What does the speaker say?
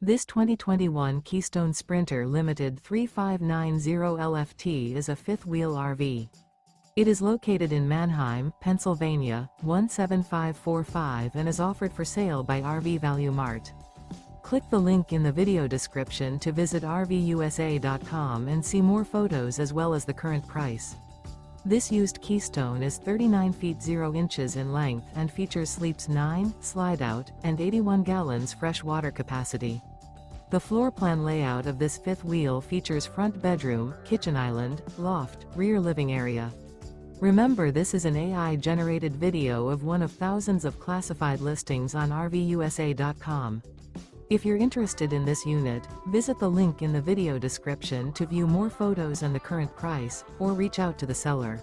This 2021 Keystone Sprinter Limited 3590 LFT is a fifth-wheel RV. It is located in Manheim, Pennsylvania, 17545 and is offered for sale by RV Value Mart. Click the link in the video description to visit RVUSA.com and see more photos as well as the current price. This used Keystone is 39 feet 0 inches in length and features sleeps 9, slide-out, and 81 gallons fresh water capacity. The floor plan layout of this fifth wheel features front bedroom, kitchen island, loft, rear living area. Remember, this is an AI-generated video of one of thousands of classified listings on RVUSA.com. If you're interested in this unit, visit the link in the video description to view more photos and the current price, or reach out to the seller.